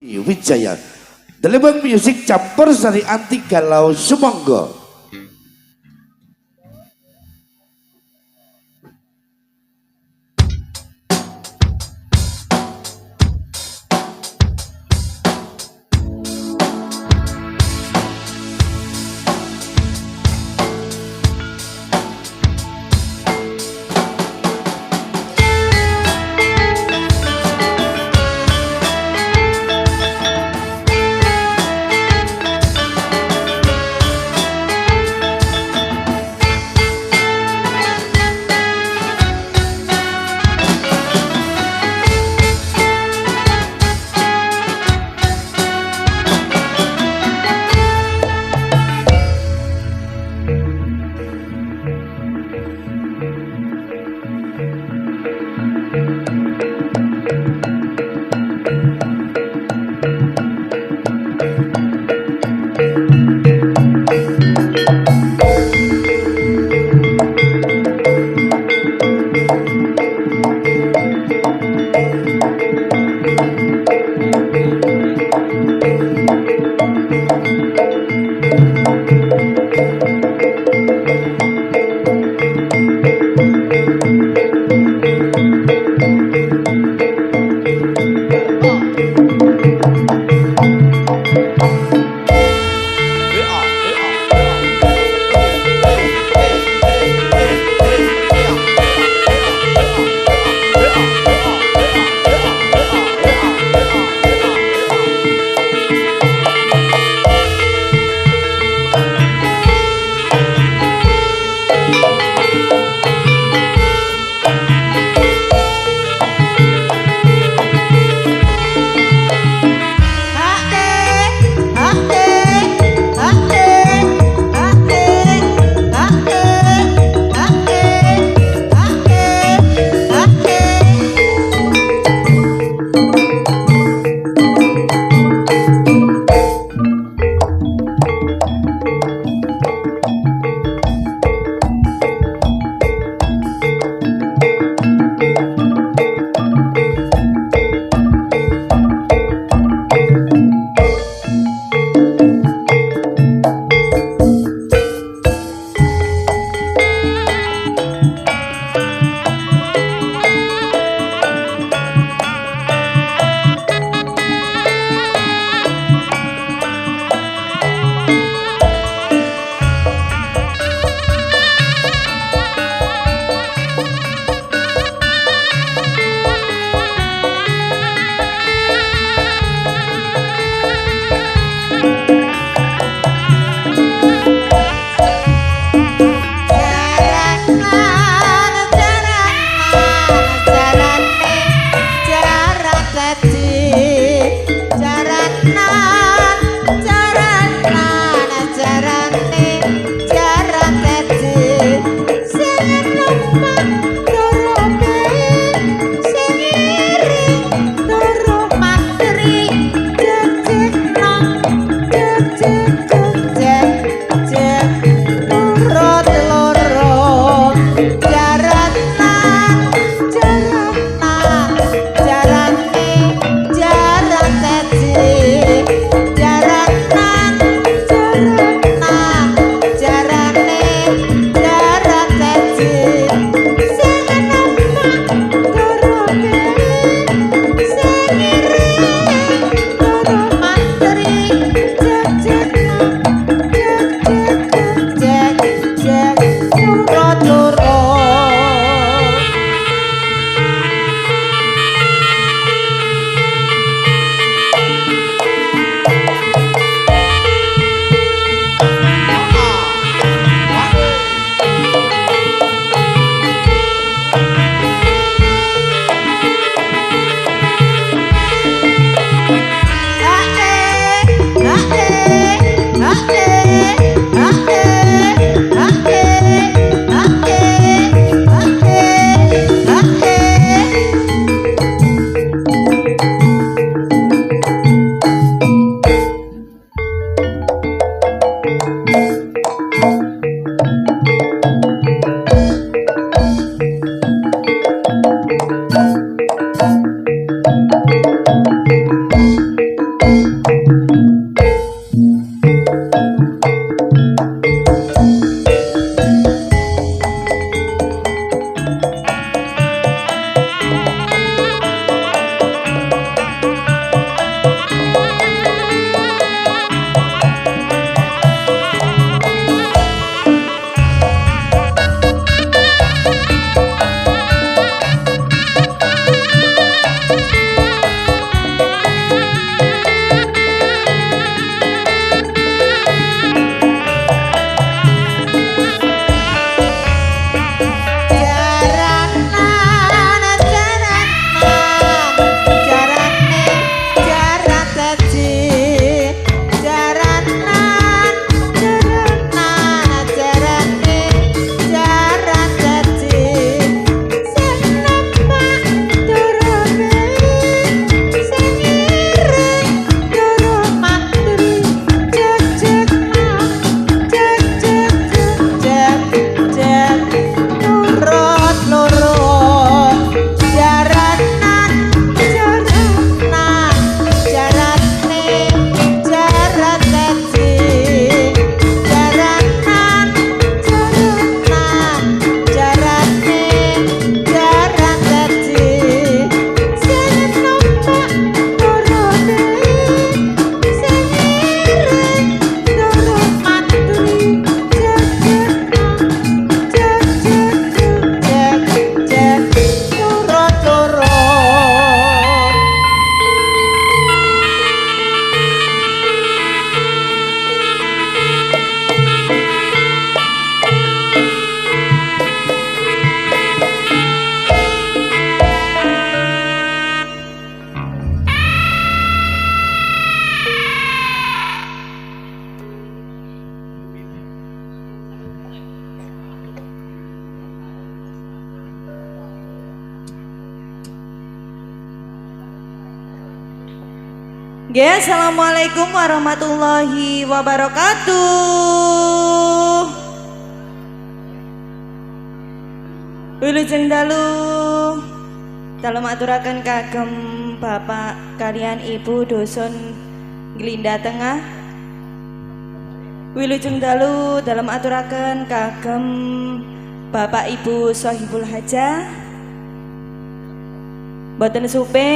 Wijaya Delebang Music campur sari anti galau sumangga. Assalamualaikum warahmatullahi wabarakatuh. Wilujeng dalu dalam aturaken kagem Bapak kalian Ibu dosun Glinda Tengah. Wilujeng dalu dalam aturaken kagem Bapak Ibu Sohibul Hajah. Boten supe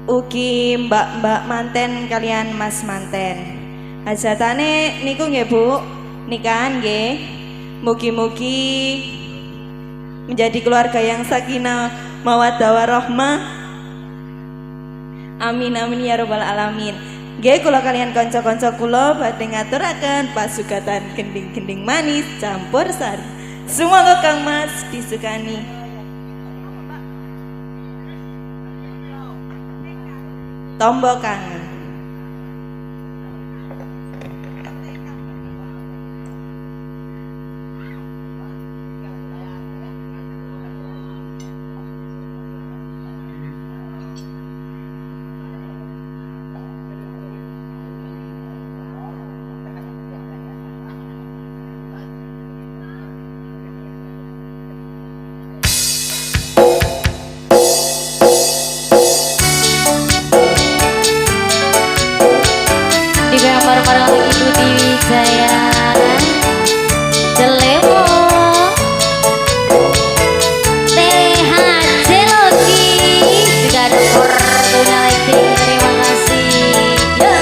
ugi mbak-mbak manten kalian mas manten. Hajatane niku nggih Bu, nikahan nggih. Mugi-mugi menjadi keluarga yang sakinah mawaddah warahmah. Amin amin ya rabbal alamin. Nggih kula kalian kanca-kanca kula badhe ngaturaken pasugatan gending-gending manis campur sari. Semoga Kang Mas disukani. Tombo kangen. Bareng-bareng Ibu Dewi Jaya Delemo THJ Logi juga ada Fortuna Lighting, terima kasih ya.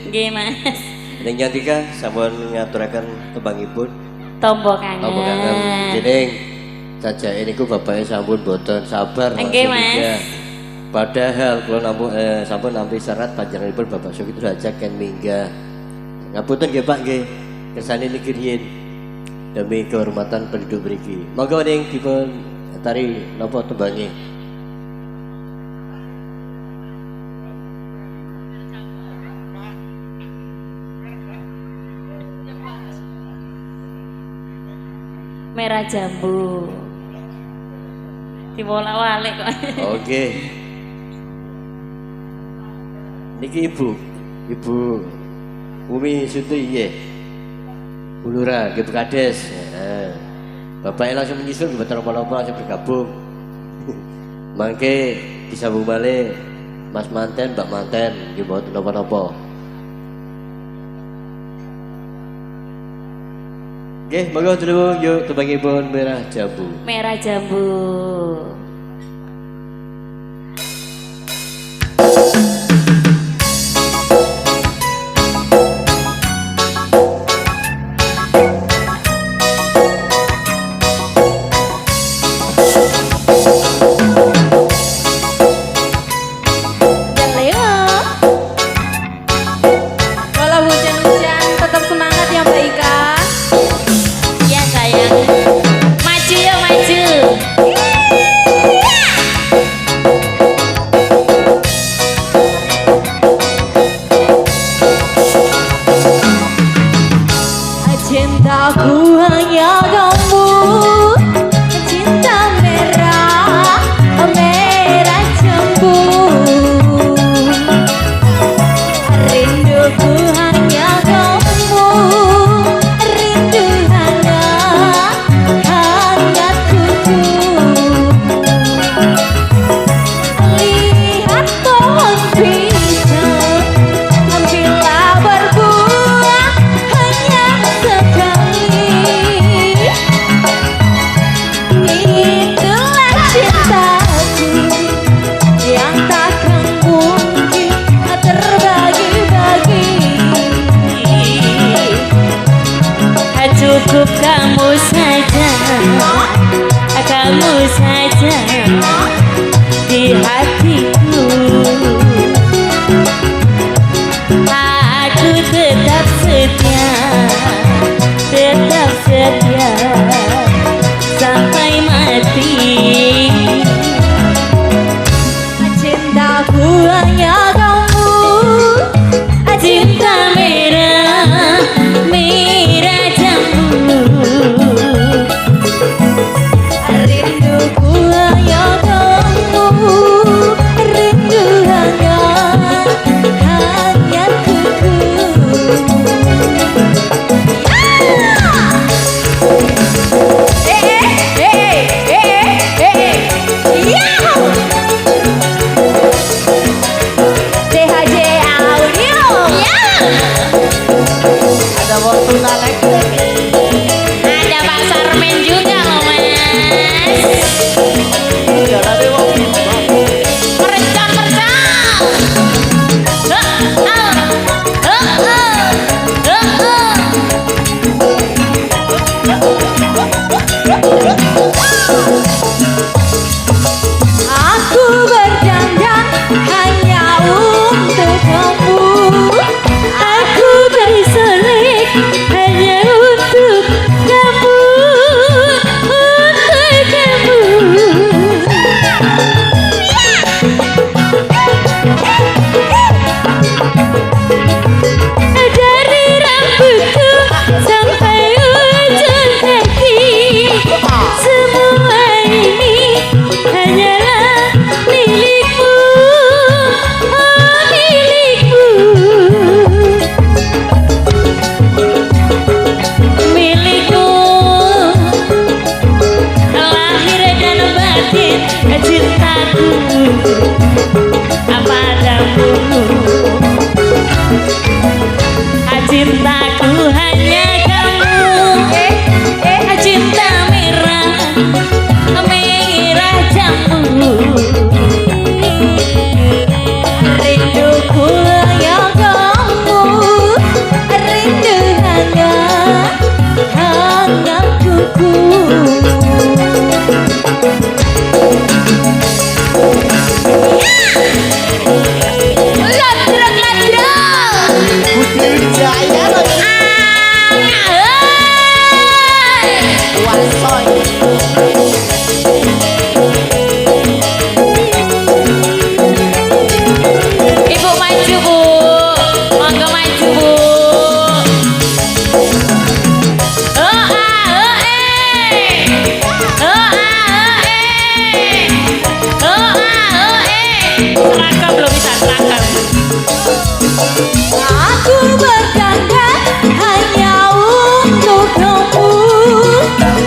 Nggih Mas. Ning Nyantika sampun ngaturaken tembangipun Tombo kangen. apa kangen jeneng sajake niku bapake sampun boten sabar. Nggih, Mas. Mingga. Padahal kula sampun nampi syarat panjenenganipun Bapak Sukito Raja ken mingga. Ngapunten nggih Pak nggih. Kersane niki riyin demi kehormatan penduduk mriki. Monggo ning dipun tari napa tembange. Merah jambu. Dibolak-balik kok. Oke. Niki Ibu Umi Suti nggih. Bulura nggih Kades. Bapaknya langsung menyusul mboten apa-apa langsung bergabung. Mangke disambung malih Mas Manten, Mbak Manten nggih mboten napa-napa. Nggih, monggo dulu yuk tembangipun Merah Jambu. Merah jambu. Walau hujan-hujan tetap semangat ya Mbak Ika. Iya sayang. Maju ya maju. Cintaku hanya kamu, cinta merah, merah jambu. Rinduku hanya kamu, rindu hangat kuku. Lihat pohon pisang, bila berbuah hanya sekali. Itulah cintaku yang takkan mungkin terbagi-bagi. Cukup kamu saja di hatiku. Aku tetap setia sampai mati. Cintaku hanya kamu, Cinta merah, merah jambu. rinduku hanya kamu, rindu hangat kuku. DHJ Audio. Ada waktu nanek. Ada Pak Sarmen juga loh Mas. Merencang. Aku berdandan hanya untuk kamu. Aku bersolek hanya untuk kamu, untuk kamu. Dari rambutku sampai ujung kaki, semua ini hanyalah milikmu, oh milikmu. Milikmu, lahir dan batin cintaku padamu. Cintaku hanya kamu, cinta merah, merah jambu. Rinduku hanya kamu, Ibu maju bu, monggo maju bu. Seragam belum bisa seragam. Aku berdandan hanya untuk kamu.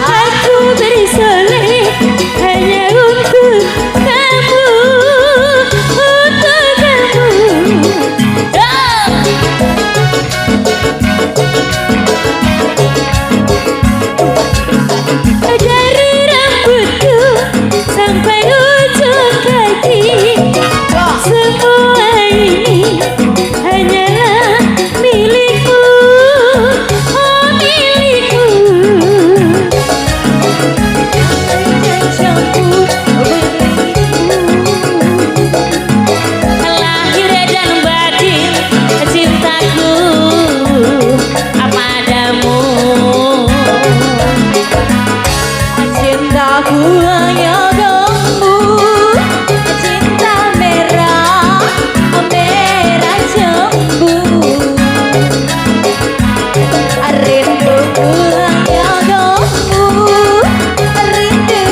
Aku bersolek hanya untuk kamu. Untuk kamu. Dari rambutku sampai ujung kaki, semua ini hanyalah milikmu, oh milikmu. Jangan campur Lahir dan batin cintaku padamu. cintaku hanya kamu, cinta merah, merah jambu. Rinduku hanya kamu, rindu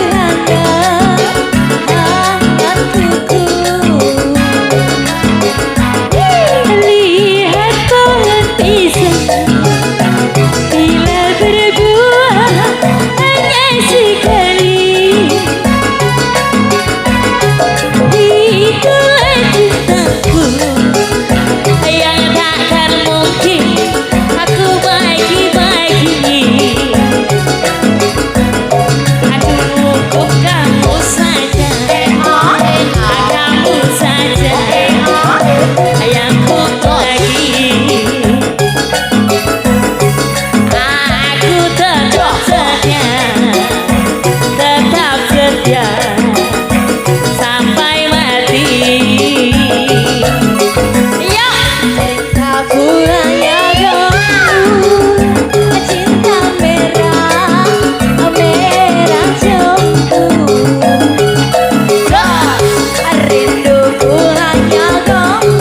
hangat tuku. Lihat pohon pisang bila berbuah hanya sekali. Itulah cintaku Yang takkan mungkin aku bagi-bagi. Cukup kamu saja, kamu saja yang ku lagi. Aku tetap setia, sampai mati. Yo. cintaku hanya kamu, cinta merah, merah jambu. Rinduku hanya kamu,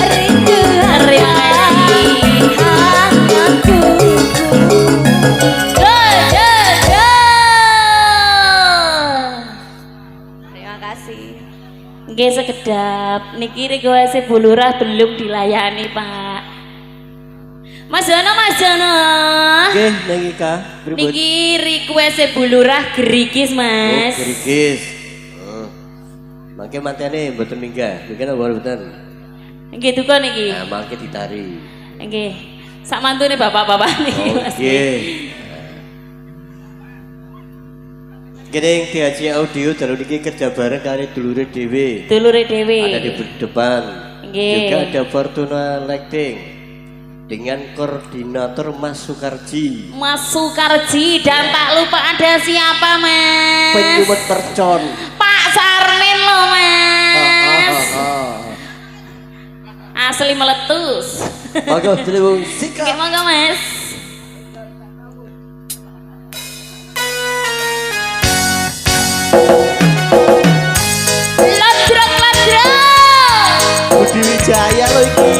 rindu hangat tuku. Terima kasih. Nggih sekedap niki request Bu Lurah belum dilayani, Pak. Mas Jono, Mas Jono. Oke, nang Ika, pripun? Niki request Bu Lurah gerigis, Mas. Oh, gerigis. Mangke mantene mboten minggah. Mungkin apa mboten? Nggih duka niki. Nah, mangke ditari. Nggih. Sak mantune bapak-bapak niki, Mas. Oke. Gini DHC Audio dalu niki kerja bareng kali dulure dhewe. Dulure dhewe. Ada di depan. Nggih. Juga ada Fortuna Lighting dengan koordinator Mas Sukarji. Mas Sukarji dan tak lupa ada siapa, Mas? Penyumet Percon. Pak Sarmin loh, Mas. Asli meletus. Monggo dilewung Oke, sikap. monggo, Mas. Lodrok. Budi Wijaya lho iki.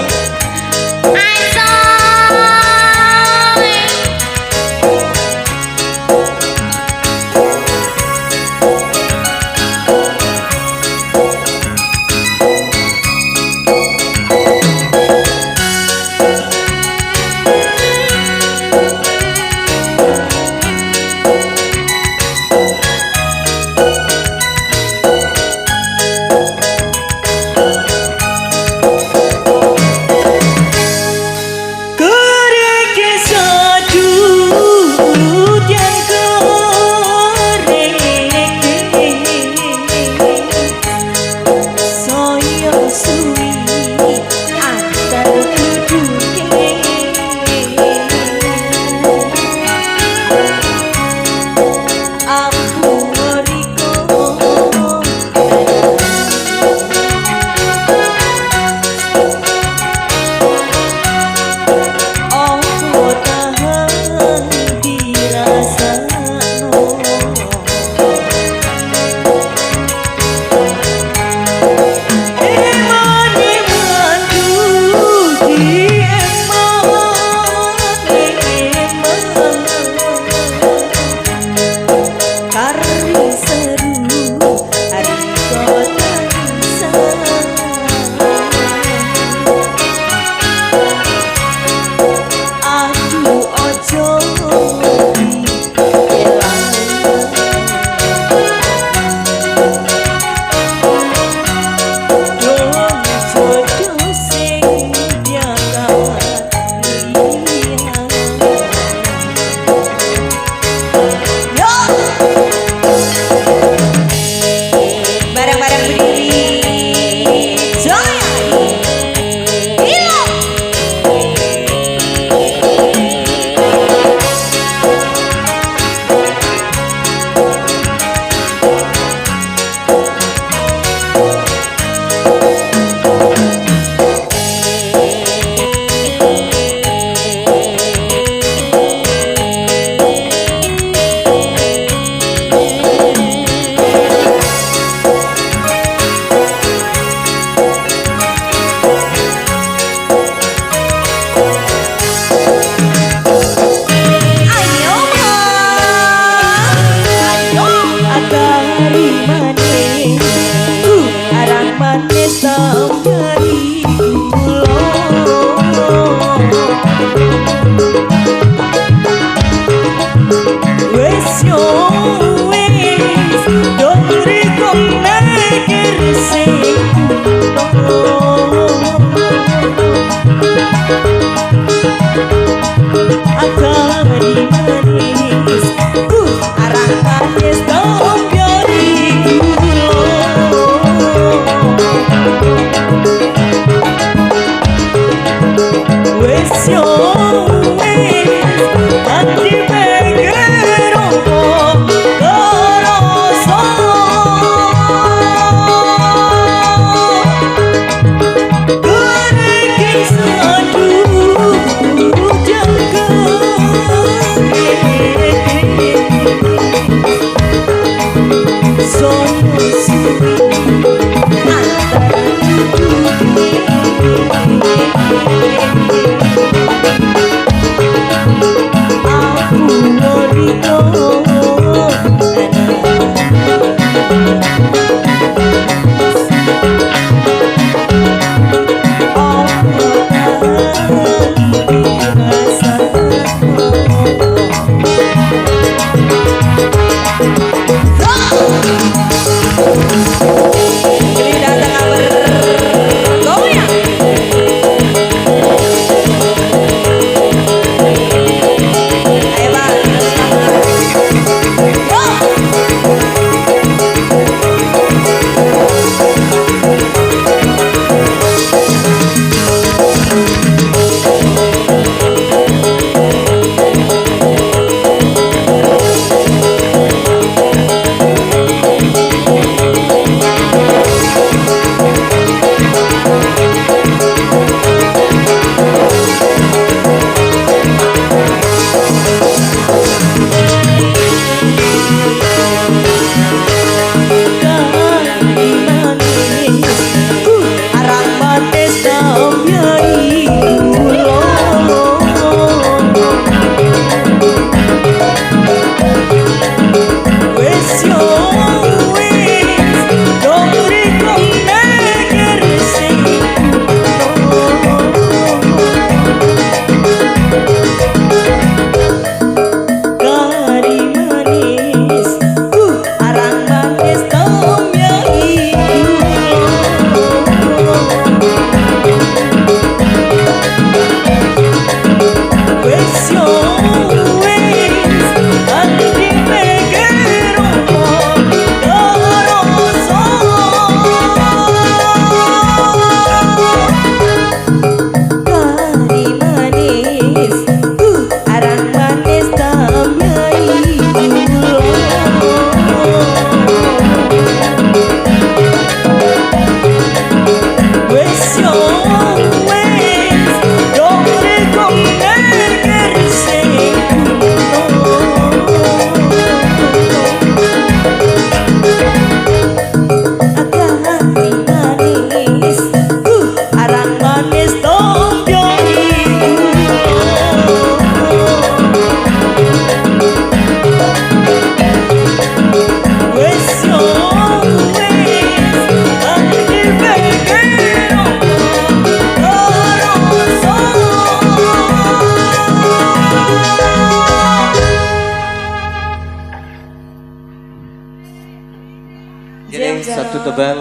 Satu tebang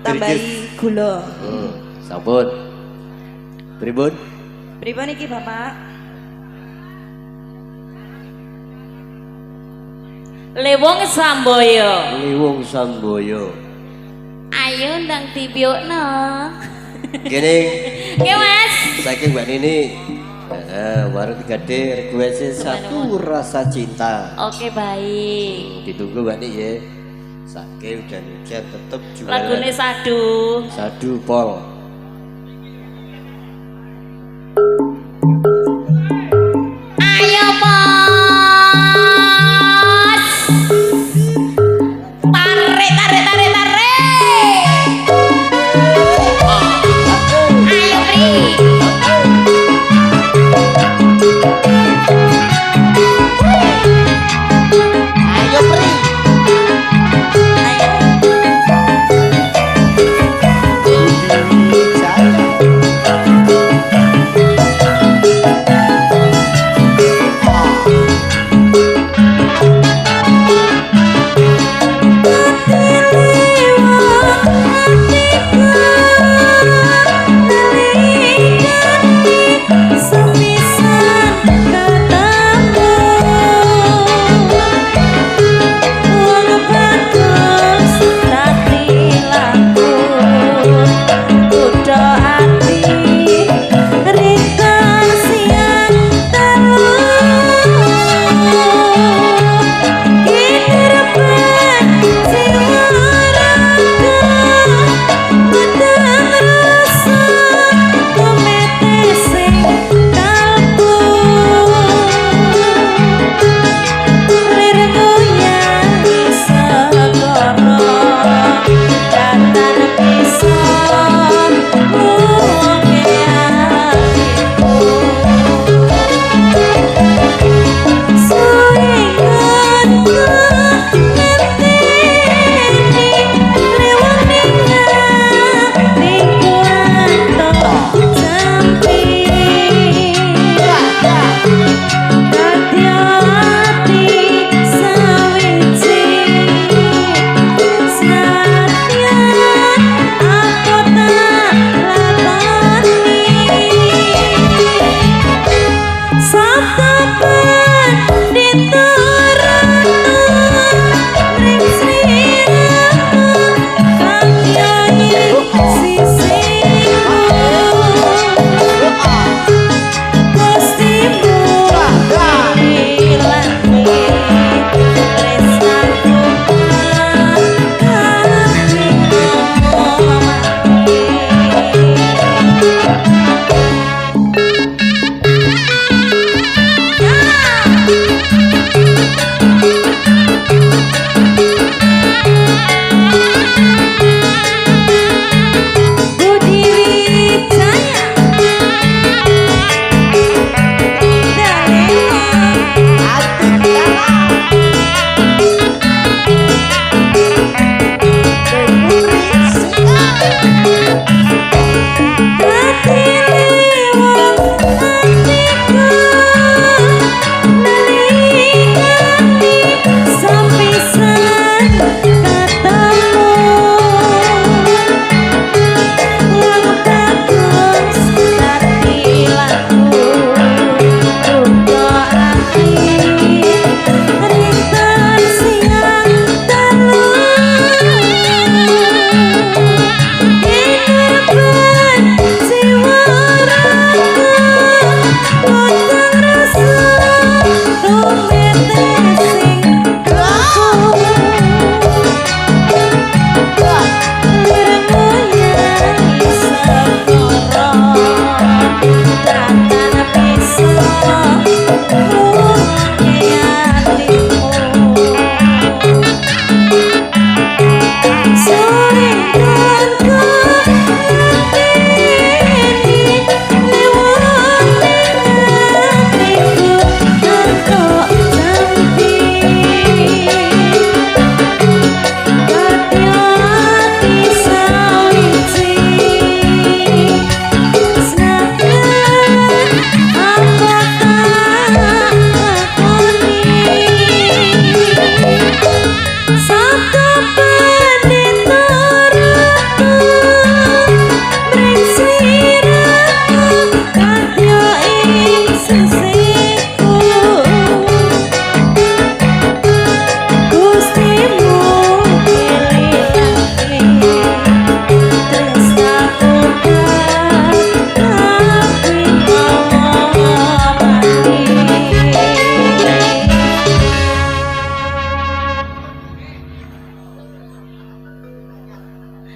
tambahi gula. Sampun. Pripun? Pripun iki Bapak? Lewong Samboyo. Liwung Samboyo. Ayo ndang dipiukno. Gini, Nggih, Mas. saking Mbak Nini. Warung 3D request satu rasa cinta. Oke, baik. Ditunggu Mbak Nini ya. Saking hujan-hujan tetep jualan. Lagune Sadu. Sadu Pol. Ayo, Bos. Tarik, tarik, tarik, tarik. Ayo, Pri. Ayo, Pri. Ayo.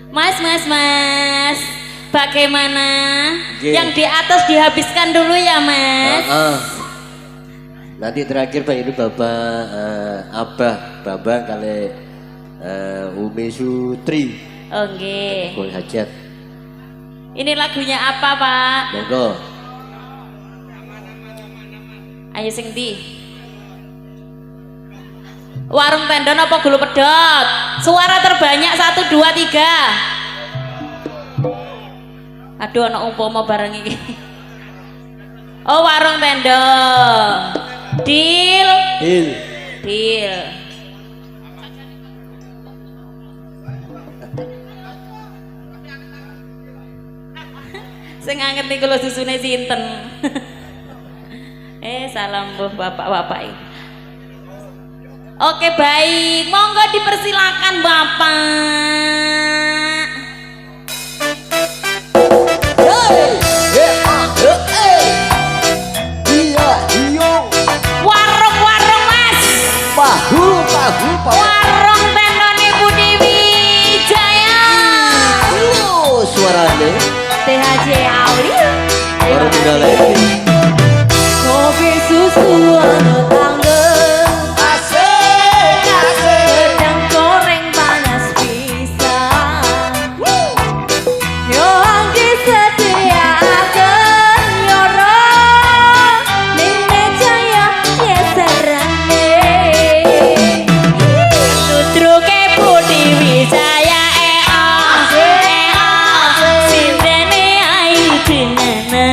Mas. Bagaimana? Nggih. Yang di atas dihabiskan dulu ya, Mas. Nanti terakhir Pak ini Bapak Abah Bambang kali Umi Sutri. Oh, nggih. Boleh hajat. Ini lagunya apa, Pak? Monggo. Ayo sing ndi? Warung tendon apa gulu pedot? Suara terbanyak 1 2 3. Aduh anak umpama bareng iki. Oh, warung tendon. Deal. Sing anget niku lho susune sinten. Salam buh bapak-bapak iki. Oke baik, monggo dipersilakan Bapak. Warung-warung Mas. Warung tendon Ibu Dewi Jaya. Suaranya. THJ Auri. Warung tinggal lagi. Kopi susu anu tangga. Gedang goreng panas pisan. Yo anggi sediakeun nyorong ning meja ya yeserane. Sutruke Budi Wijaya sindene ayu dinana.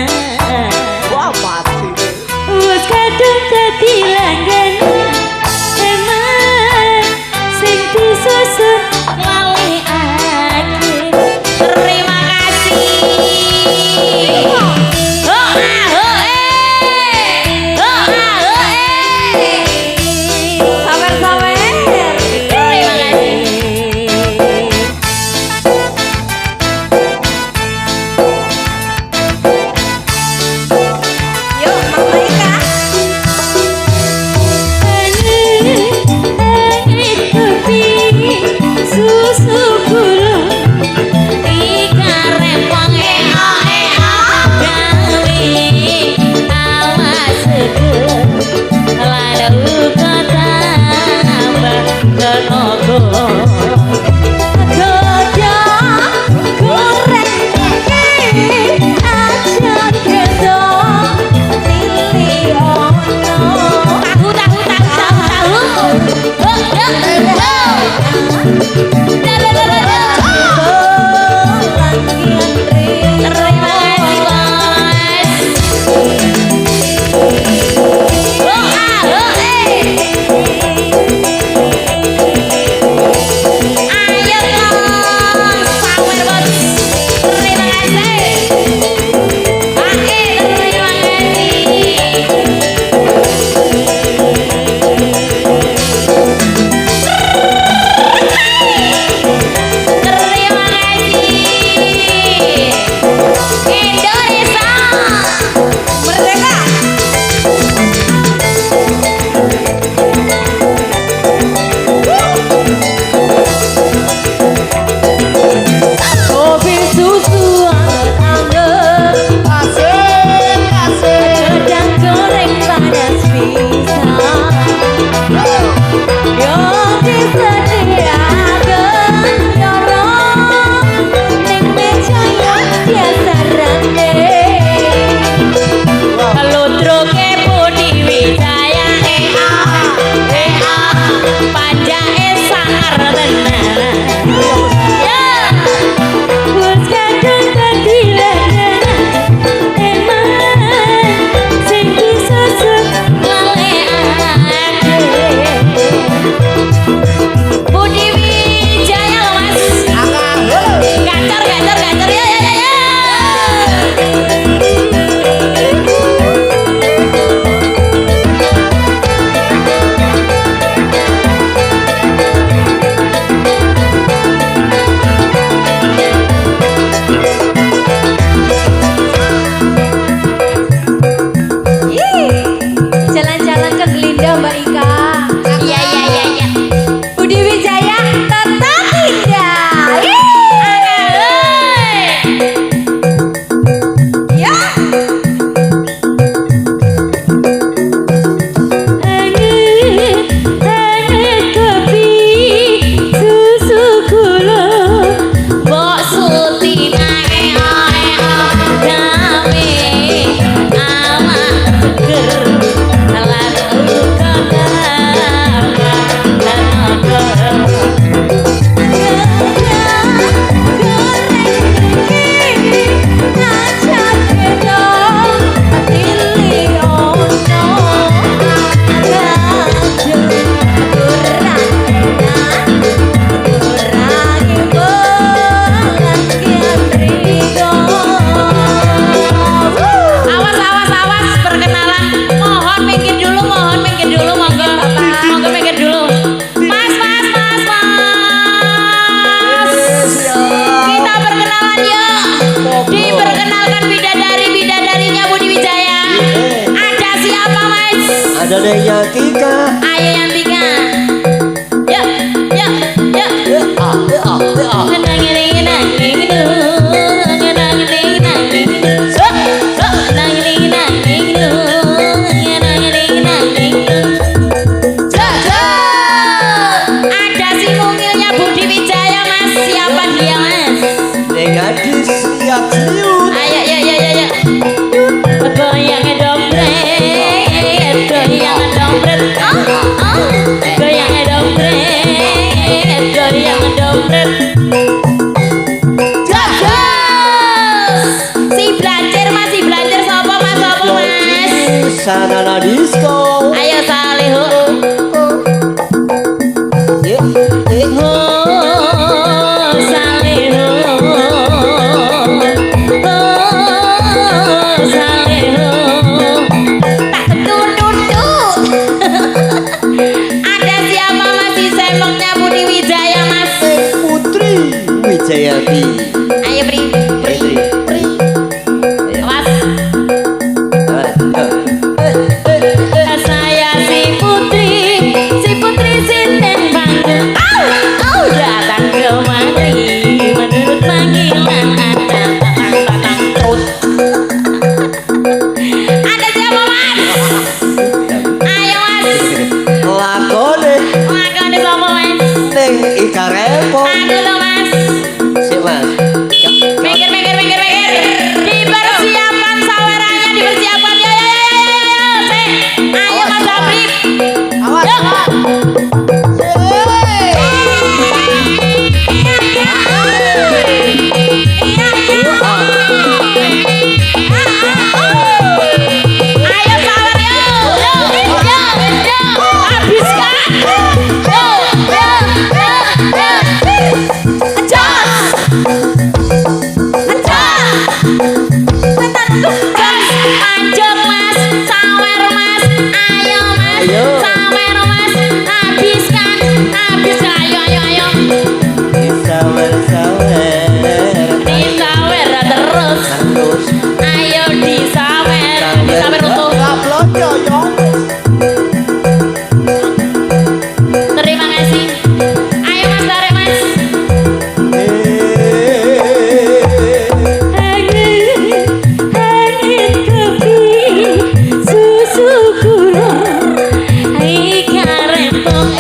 Ada yang Kika. Ayo yang tiga. Yuk, yuk, yuk. Ada si mungilnya Budi Wijaya Mas. Siapa dia Mas? Gadis siap serius. Ayo, yuk, yuk, yuk, yuk. Goyang dompret, goyang dompret, goyang dompret, goyang dompret. Jos, si belajar masih belajar sopo Mas, sopo Mas. Sana disco. Ayo Salihu. Oh, Salihu. Oh, Salihu. Tak ketutut. Ada siapa Mas di sempoknya Budi Wijaya Mas? Putri Wijayati. Ayo Pri. Putri. Mas. Ayo. Saya si Putri Sinden Bangku. Datang kemari menurut panggilan ada tatang trut. Ada siapa Mas? Ayo Mas. Lakone Makanya sama Mas. ning Ikarepo. Aku lo Mas. Si Mas. Mikir. Dipersiapkan sawerannya dipersiapkan. Yo. Sik. Ayo Mas Aprip. Ayo sawer yo. Habiskan. Anjok Mas, sawer Mas, ayo Mas, sawer Mas, habiskan, ayo. Disawer-sawer. Disawer terus, ayo disawer untuk. Terima kasih. Ayo Mas, tarik Mas. Angin kopi, susu gula, ikarepok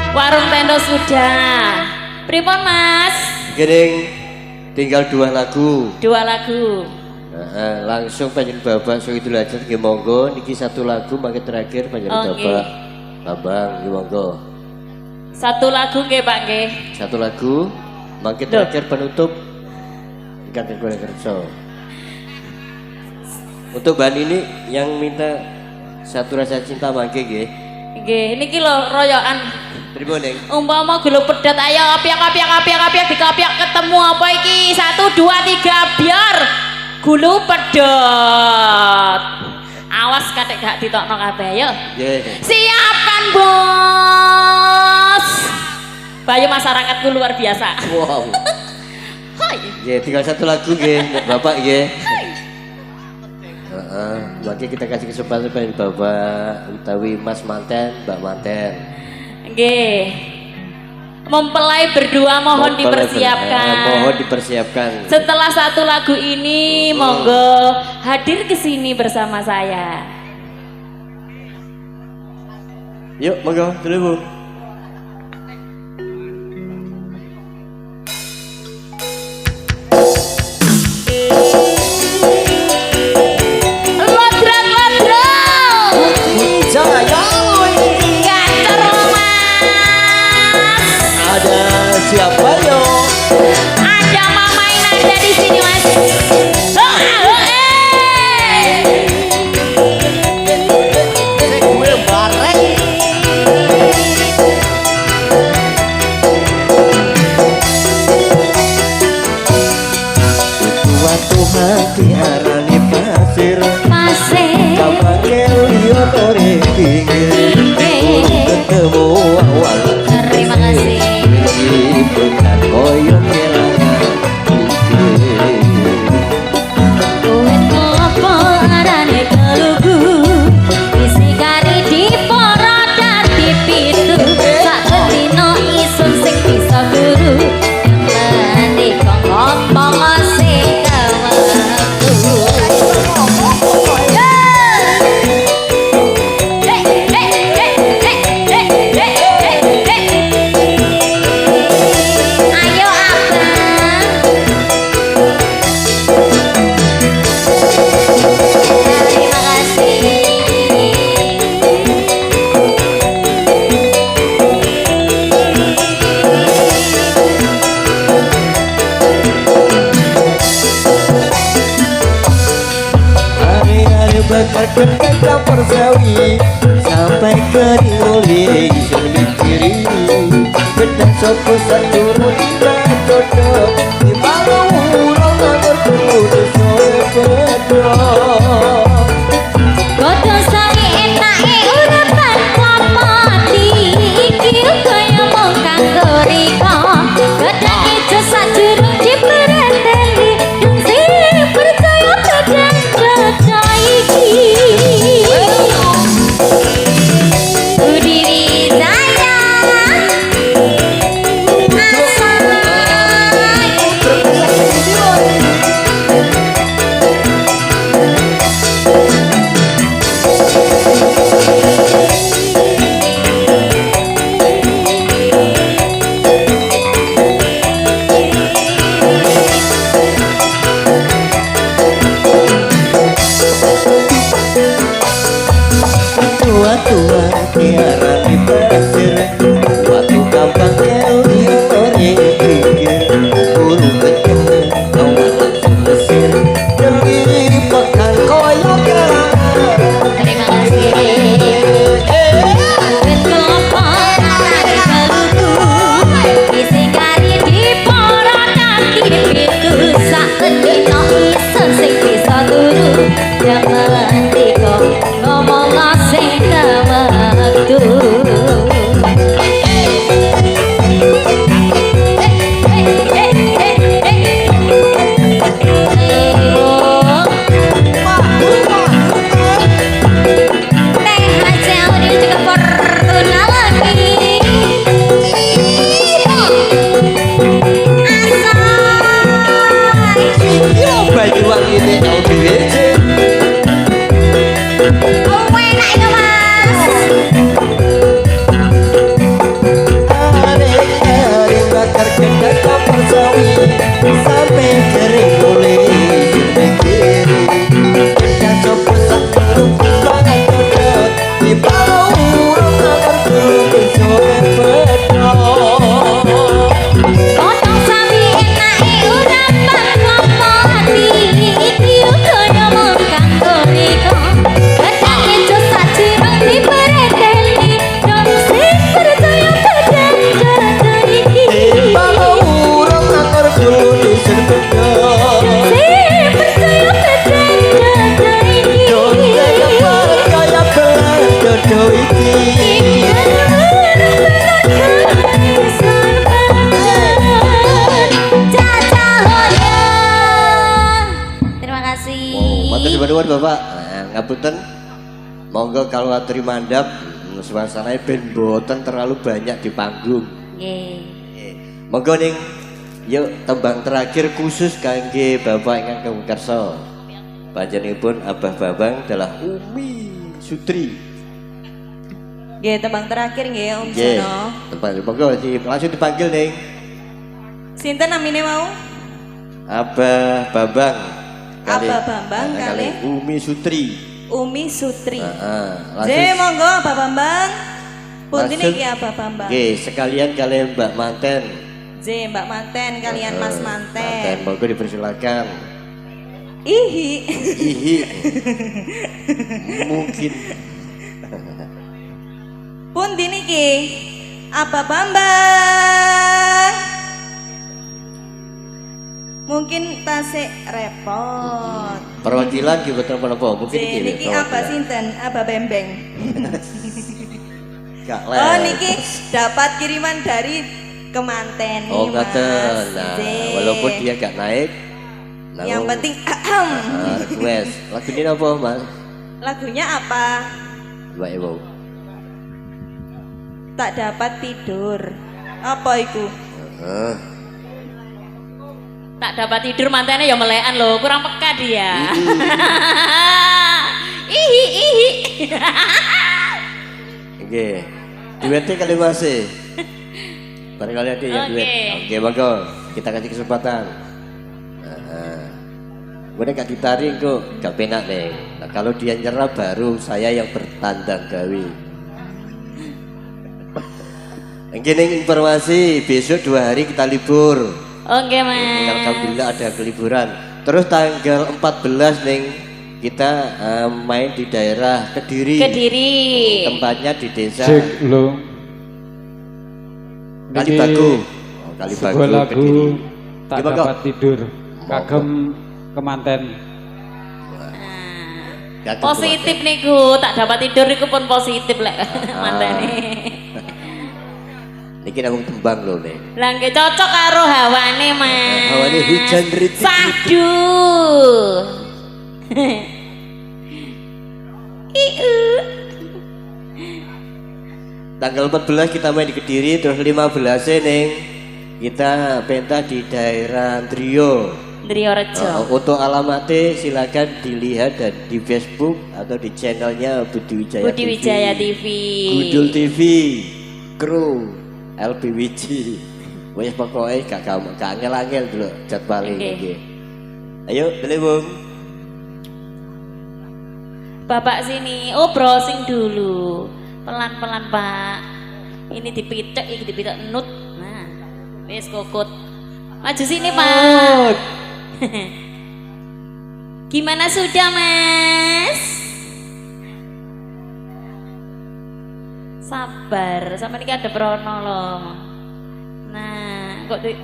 warung tenda sudah. Pripun Mas? Gering tinggal 2 lagu. 2 lagu. Langsung panjenengan Bapak Sohidul Hajat nggih monggo niki 1 lagu mangke terakhir panjenengan Bapak Bambang nggih monggo. 1 lagu nggih Pak nggih. 1 lagu mangke terakhir penutup Kanten Goreng Kerso. Untuk Mbak Nini yang minta 1 rasa cinta mangke nggih. Nggih, niki lho royokan. Pripun Neng? Umpama gula pedet ayo apiak dikapiak ketemu apa iki? 1 2 3 biar gulu pedet. Awas katik gak ditokno kabeh yo. Nggih. Siapkan bos. Bayu masyarakatku luar biasa. Wow. Hai. Nggih, tinggal 1 lagu nggih, Bapak nggih. Maka kita kasih kesempatan pada Bapak utawi Mas Manten, Mbak Manten. Nggih. Mempelai berdua mohon dipersiapkan. Mohon dipersiapkan. Setelah 1 lagu ini monggo hadir ke sini bersama saya. Yuk, monggo dulu Bu. Siapa yo? Ada Mama Inanda di sini Mas. persawi sampai ke mulai semikiri gedang sopo sadurung cocok di malam urang berkudu sopo Kodo sangi enake urapan kapati iki kaya mung kanggo rika gedang ijo sajurung diperendeli sing percaya gedang cocok iki Udiri sayang tua-tua tiara di pasir waktu gampang keuri ori pikir bulu kenceng kau langsung mesir demi pekan koyo kerang Terima kasih Kenapa dari baluku Isi kari di poro kaki itu Sak dino iso sing bisa turu Jangan tiko ngomong sing waktu baju wangi ini kau diwece arek-arek bakar kendang kapal sawi sampai kering mulai semikiri gedang sopo sadurung sangat cocok di bawah urang berkudu sopo Potong sawi enake urapan kapati iki kaya mung kanggo rika gedang ijo sajurung diperendeli dong sing percaya gedang cocok iki bawah urang berkudu sopo sing percaya gedang cocok iki kaya belas dodo iki Terima kasih. Matur nuwun Bapak. Ngapunten. Monggo kalau aturi mandhap suasanane ben mboten terlalu banyak di panggung. Nggih. Monggo ning yuk tembang terakhir khusus kangge Bapak ingkang kawukarsa. Panjenenganipun Abah Bambang adalah Umi Sutri. Nggih, tembang terakhir nggih Om Nggih. Jono. Tembang monggo langsung dipanggil ning Sinten namine mau? Abah Bambang. Abah Bambang kali kali Umi Sutri. Umi Sutri. Heeh. J monggo Abah Bambang. Punten Langsung. iki Abah Bambang. Nggih, sekalian kalian Mbak Manten. J Mbak Manten kalian Mas Manten. Monggo dipersilakan. Ihi. Ihi. Mungkin. Punten iki Abah Bambang. Mungkin tasik repot. Perwakilan gitu apa mungkin J niki Abah sinten? Abah Bembeng. Gak Oh niki dapat kiriman dari kemanten nih, Oh ngaten. Mas. Nah, J. walaupun dia gak naik. Yang penting request. Lagu ini apa Mas? lagunya apa? Mbak Ibu. Tak dapat tidur. Apa itu? Heeh. Tak dapat tidur mantannya ya melekan loh, kurang peka dia. Ihi ihi. Oke. Duetnya kali masih. Barangkali ada yang duet. Oke, monggo. Kita kasih kesempatan. Gue gak ditarik kok, gak penak nih. Nah, kalau dia nyerah baru saya yang bertandang gawe. Ini informasi besok 2 hari kita libur. Oke mas. Alhamdulillah ada keliburan. Terus tanggal 14 neng kita main di daerah Kediri. Kediri. Tempatnya di desa Cek lo. Kalibagu. Oh, Kalibagu Sebuah lagu Kediri. tak Gimana, dapat kok? tidur. Kagem kemanten. Kagem Positif niku, tak dapat tidur niku pun positif lek mantene. Niki namung tembang lho nih. Lah nggih cocok karo hawane, Mas. Hawane hujan rintik. Sadu. Tanggal 14 kita main di Kediri, terus 15 neng kita pentas di daerah Drio. Drio Rejo. Untuk alamatnya silakan dilihat dan di Facebook atau di channelnya Budi Wijaya Budi Wijaya TV. Gudul TV, Kru, LBWJ. Wes pokoknya gak angel-angel dulu jadwalnya. Oke. Ayo, Delewung. Bapak sini, oh browsing dulu. Pelan-pelan Pak. Ini dipitek, ini dipitek nut. Nah, wes kokot. Maju sini Pak. Gimana sudah Mas? Sabar, sama ini ada prono loh. Nah, kok di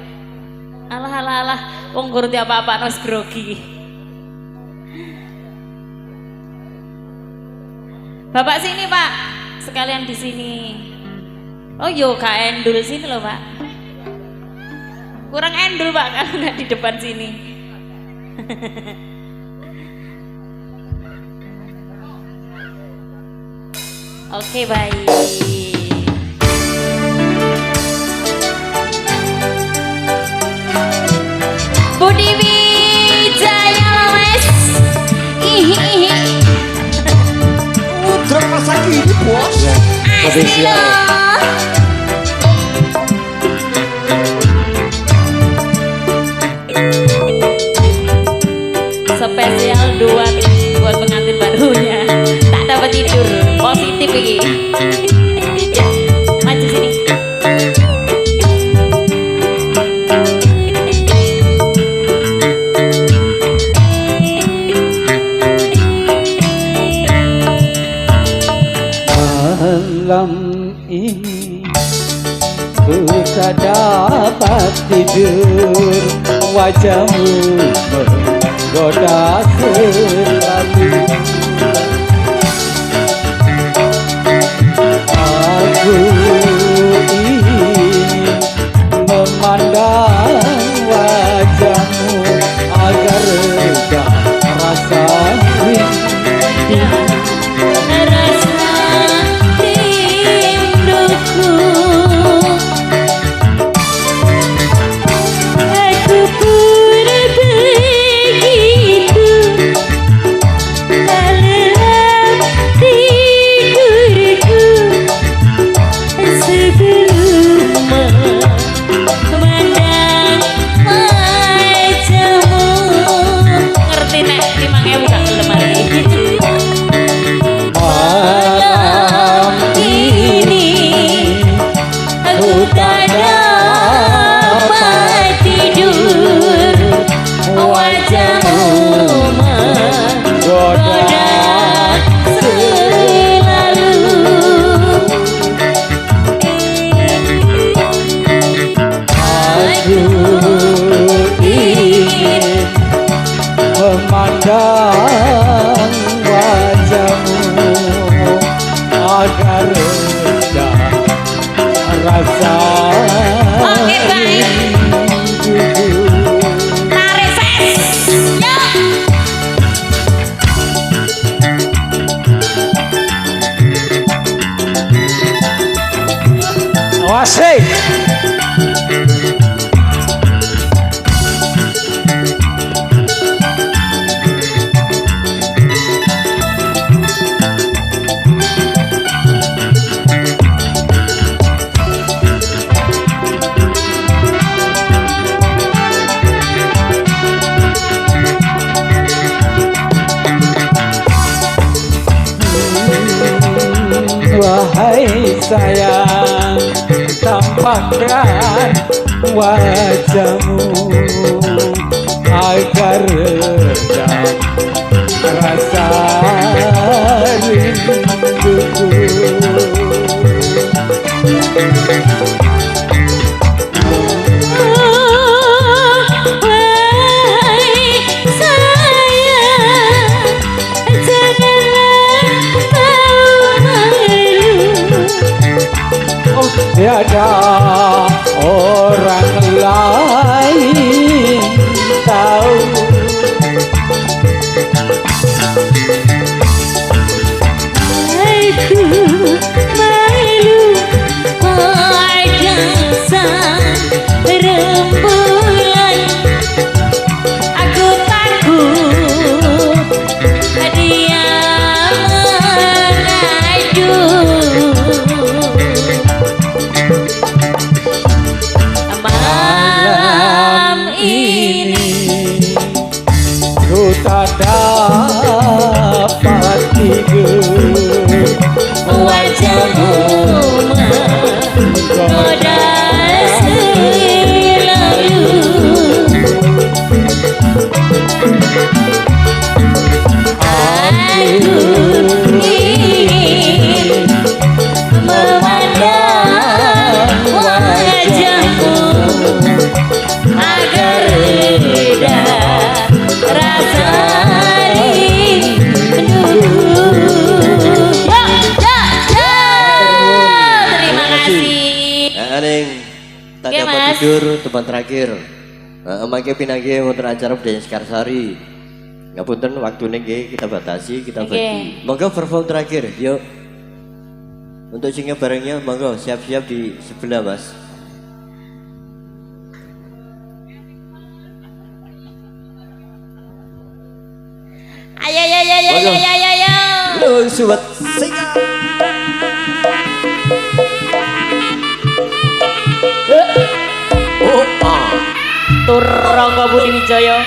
alah wong guru tiap apa nus grogi. Bapak sini Pak, sekalian di sini. Oh yo, Kak Endul sini loh Pak. Kurang endul Pak kalau nggak di depan sini. Oke baik. Budi Wijaya Wes. Putra masa kini bos. Spesial. Spesial buat pengantin barunya. Tak dapat tidur. Positif ini. Maju sini. Malam ini ku tak dapat tidur, wajahmu menggoda selalu. Aku ingin memandang wajahmu agar reda rasa rindu. Rasa rinduku, aku pun begitu dalam tidurku sebelum memandang wajahmu. Ngerti nek 5.000 gak gelem hari. Malam Ini aku tak dapat tidur, wajahmu menggoda selalu. aku ingin memandang wajahmu agar reda rasa Oke, baik. rinduku. Tarik ses, yuk. Asik. Wahai sayang, tampakkan wajahmu agar reda rasa rinduku. Tiada orang lain tahu Aku malu pada sang rembulan. Aku takut dia mengadu. Malam ini ku tak dapat tidur. wajahmu menggoda selalu. Aku ingin memandang wajahmu agar reda rasa rindu. Terima kasih. Aning tak Oke, dapat Mas. tidur teman terakhir. Mangke pinangge wonten acara budaya Sekarsari. Ngapunten waktune nggih kita batasi, kita Oke. bagi. Monggo perform terakhir, yuk. Untuk singa barengnya, monggo siap-siap di sebelah, Mas. Ayo ayo ayo ayo Monggo. ayo ayo ayo. Halo, sobat singa. Turangga Budi Wijaya.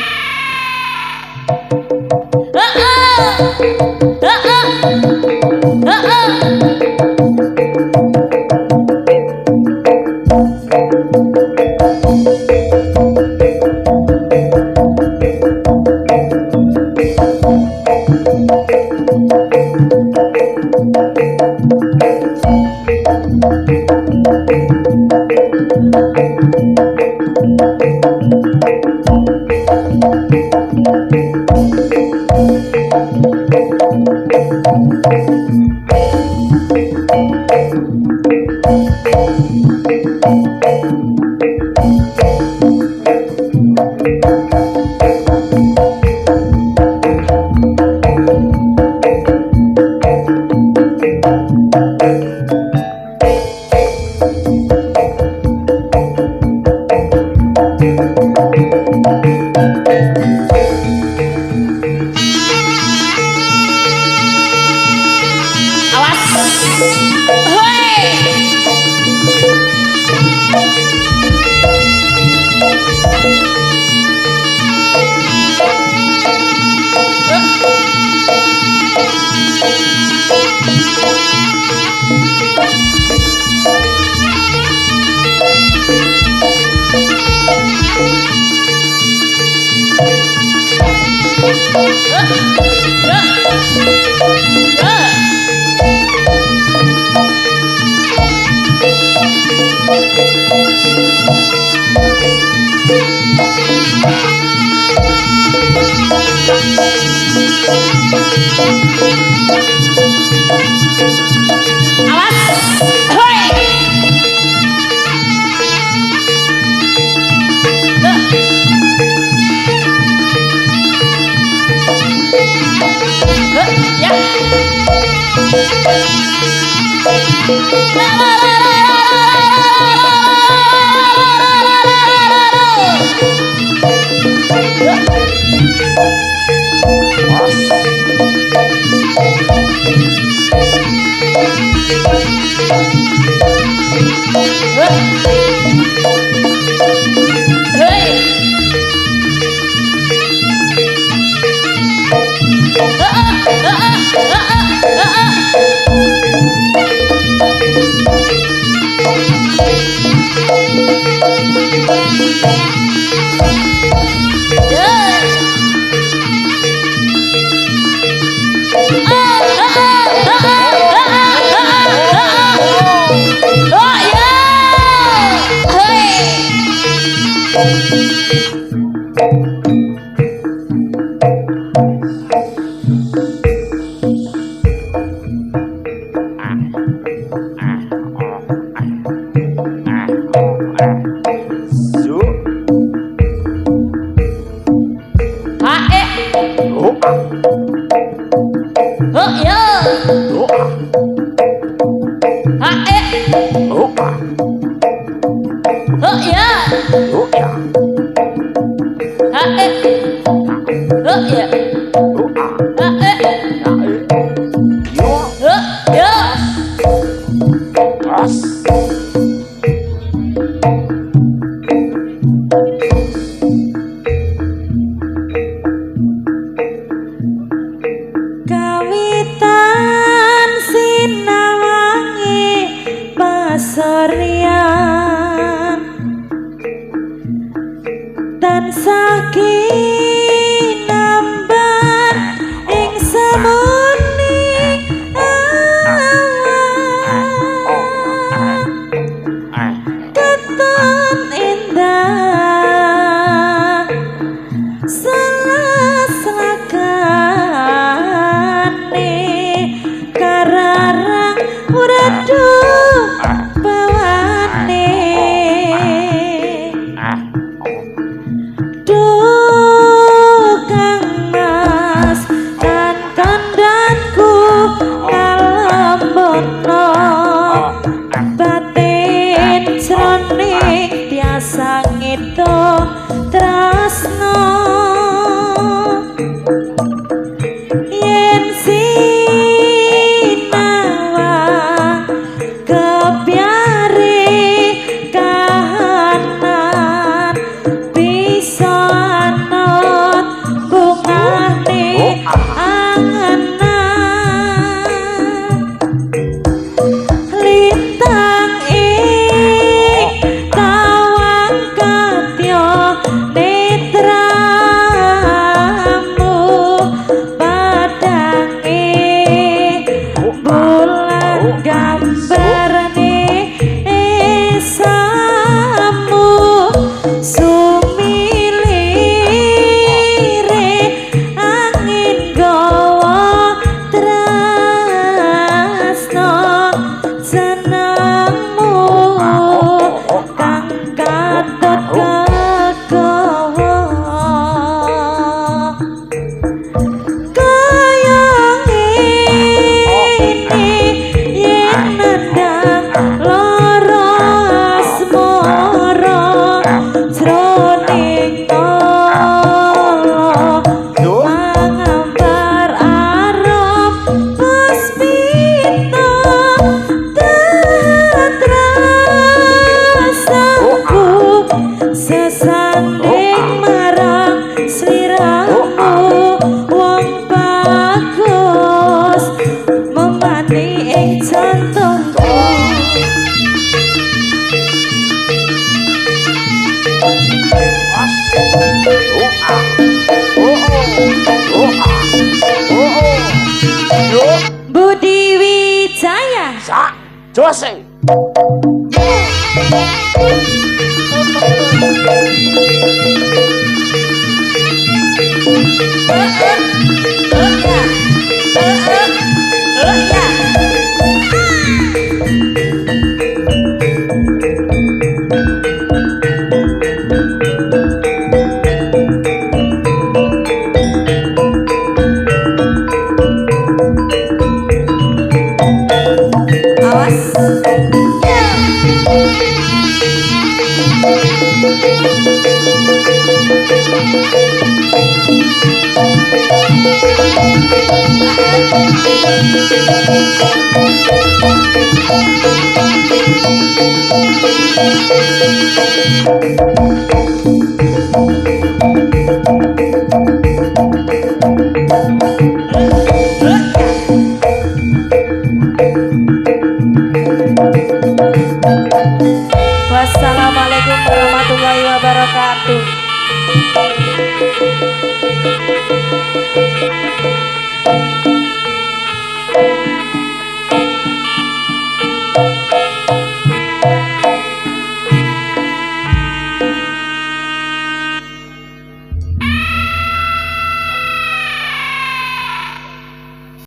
Kawitan sinawangi pasoryan tansah kinamban ing semuning awan keton indah salah-salakane kararang redup bawane Kang Mas kan kandhanku ngalembono batin jroning tiasa ngitung tresno yen sinawang kebyare kahanan bisa anut bungane angenan lintang ing kawang katya netramu padange bulan gambarane esamu sumilire angin gawa tresno senengmu kang katut kegawa kaya ngene yen nandang lara asmara jroning mangambar arom puspita tetrasaku sesanding marang sliramu wong bagus memani ing jantungku Budi Wijaya Jose. Wassalamualaikum warahmatullahi wabarakatuh.